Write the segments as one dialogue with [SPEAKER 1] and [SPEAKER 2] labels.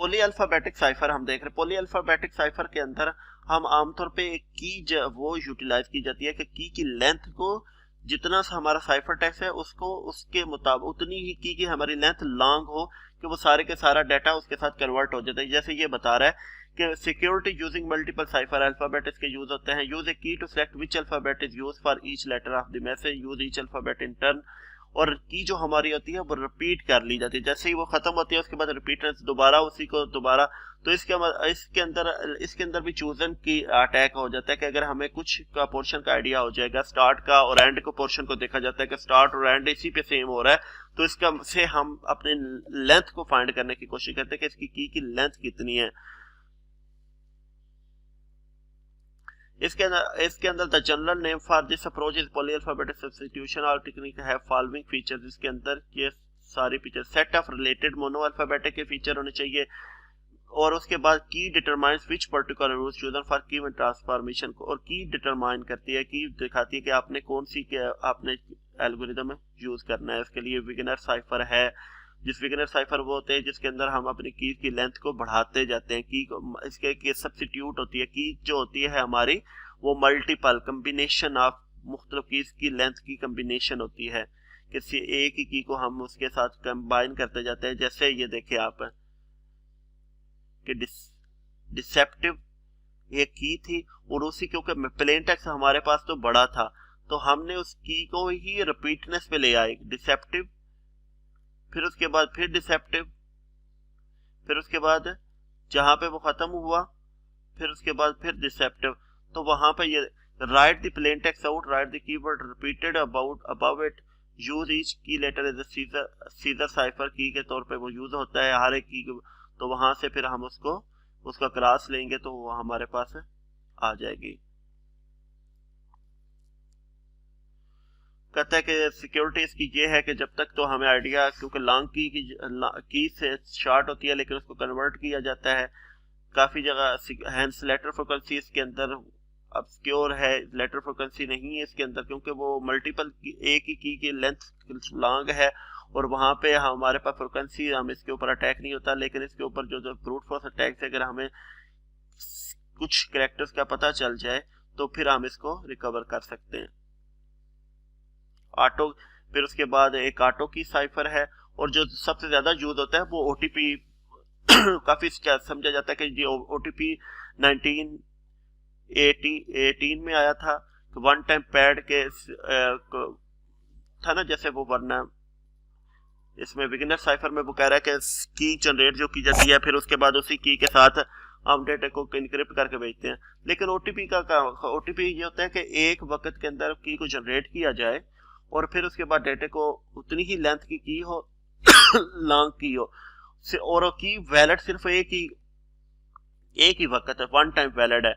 [SPEAKER 1] Poly alphabetic cipher हम देख रहे हैं। पॉली अल्फाबेटिक साइफर के अंदर हम आमतौर पे एक की वो यूटिलाइज की जाती है कि की लेंथ को जितना हमारा साइफर टेक्स्ट है उसको उसके मुताबिक उतनी ही की हमारी लेंथ लॉन्ग हो कि वो सारे के सारा डाटा उसके साथ कन्वर्ट हो जाता है। जैसे ये बता रहा है कि security using multiple cipher alphabet इसके यूज होते हैं। Use a key to select which alphabet is use for each letter of the message, use each alphabet in turn. और की जो हमारी होती है वो रिपीट कर ली जाती है, जैसे ही वो खत्म होती है उसके बाद रिपीटेंस दोबारा उसी को दोबारा। तो इसके अंदर भी चूजन की अटैक हो जाता है कि अगर हमें कुछ का पोर्शन का आइडिया हो जाएगा, स्टार्ट का और एंड को पोर्शन को देखा जाता है कि स्टार्ट और एंड इसी पे सेम हो रहा है, तो इसका से हम अपने लेंथ को फाइंड करने की कोशिश करते हैं कि इसकी की लेंथ कितनी है। इसके अंदर the general name for this approach is polyalphabetic substitution और टेक्निक है फॉलोइंग फीचर्स। इसके अंदर ये सारी feature set of related mono alphabetic के फीचर होने चाहिए। और उसके बाद key determines which particular rules chosen for key में ट्रांसफॉर्मेशन को, और की डिटरमाइन करती है, की दिखाती है कि आपने कौन सी आपने एल्गोरिदम यूज करना है। इसके लिए बिगिनर साइफर है, जिस बिगिनर साइफर वो होते हैं जिसके अंदर हम अपनी की लेंथ को बढ़ाते जाते हैं। की इसके सब्स्टिट्यूट होती है, की जो होती है हमारी वो मल्टीपल कम्बिनेशन ऑफ मुख्तलिफ कीज की लेंथ की कम्बिनेशन होती है। किसी एक ही की को हम उसके साथ कंबाइन करते जाते हैं। जैसे ये देखिए आप कि डिसेप्टिव एक की थी और उसी क्योंकि प्लेन टेक्स्ट हमारे पास तो बड़ा था तो हमने उस की को ही रिपीटनेस पे ले आए, डिसेप्टिव, फिर उसके बाद फिर डिसेप्टिव, फिर उसके बाद जहां पे वो खत्म हुआ फिर उसके बाद फिर डिसेप्टिव। तो वहां पे ये write the plain text out, write the keyword repeated about above it, use each key letter as a Caesar cipher key के तौर पे वो यूज होता है हर एक की। तो वहां से फिर हम उसका क्रॉस लेंगे तो वो हमारे पास आ जाएगी। कहता है कि सिक्योरिटी इसकी ये है कि जब तक तो हमें आइडिया, क्योंकि लॉन्ग की से शॉर्ट होती है लेकिन उसको कन्वर्ट किया जाता है काफी जगह। हैंस लेटर फ्रीक्वेंसी इसके अंदर ऑब्स्क्योर है, लेटर फ्रीक्वेंसी नहीं है इसके अंदर क्योंकि वो मल्टीपल एक ही की लेंथ लॉन्ग है और वहां पे हमारे पास फ्रीक्वेंसी, हम इसके ऊपर अटैक नहीं होता। लेकिन इसके ऊपर जो ब्रूट फोर्स अटैक से अगर हमें कुछ कैरेक्टर्स का पता चल जाए तो फिर हम इसको रिकवर कर सकते हैं। ऑटो, फिर उसके बाद एक ऑटो की साइफर है और जो सबसे ज्यादा यूज होता है वो ओटीपी काफी समझा जाता है कि ये ओटीपी 1918 में आया था। वन टाइम पैड के था ना, जैसे वो वरना इसमें बिगिनर साइफर में वो कह रहा है कि की जनरेट जो की जाती है फिर उसके बाद उसी की के साथ हम डेटा को इनक्रिप्ट करके भेजते हैं। लेकिन ओटीपी ये होता है कि एक वक्त के अंदर की को जनरेट किया जाए और फिर उसके बाद डेटा को उतनी ही लेंथ की हो लॉन्ग की हो और की वैलिड सिर्फ एक ही वक्त है, वन टाइम वैलिड है।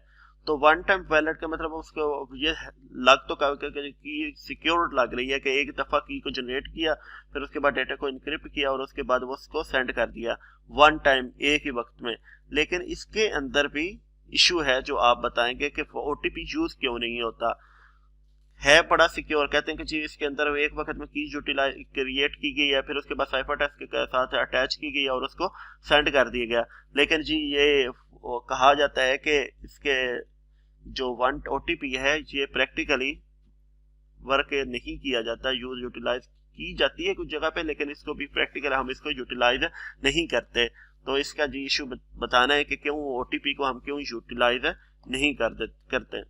[SPEAKER 1] तो वन टाइम वैलिड का मतलब उसको ये लग तो की सिक्योर लग रही है कि एक दफा की को जनरेट किया फिर उसके बाद डेटा को इनक्रिप्ट किया और उसके बाद वो उसको सेंड कर दिया वन टाइम एक ही वक्त में। लेकिन इसके अंदर भी इशू है जो आप बताएंगे कि ओटीपी यूज क्यों नहीं होता है। बड़ा सिक्योर कहते हैं कि जी इसके अंदर एक वक्त में की यूटिलाइज क्रिएट की गई है फिर उसके बाद साइफर टेक्स्ट के साथ अटैच की गई और उसको सेंड कर दिया गया। लेकिन जी ये कहा जाता है कि इसके जो वन ओटीपी है ये प्रैक्टिकली वर्क नहीं किया जाता, यूटिलाइज की जाती है कुछ जगह पे लेकिन इसको भी प्रैक्टिकल हम इसको यूटिलाइज नहीं करते। तो इसका जी इशू बताना है कि क्यों ओटीपी को हम क्यों यूटिलाइज नहीं करते।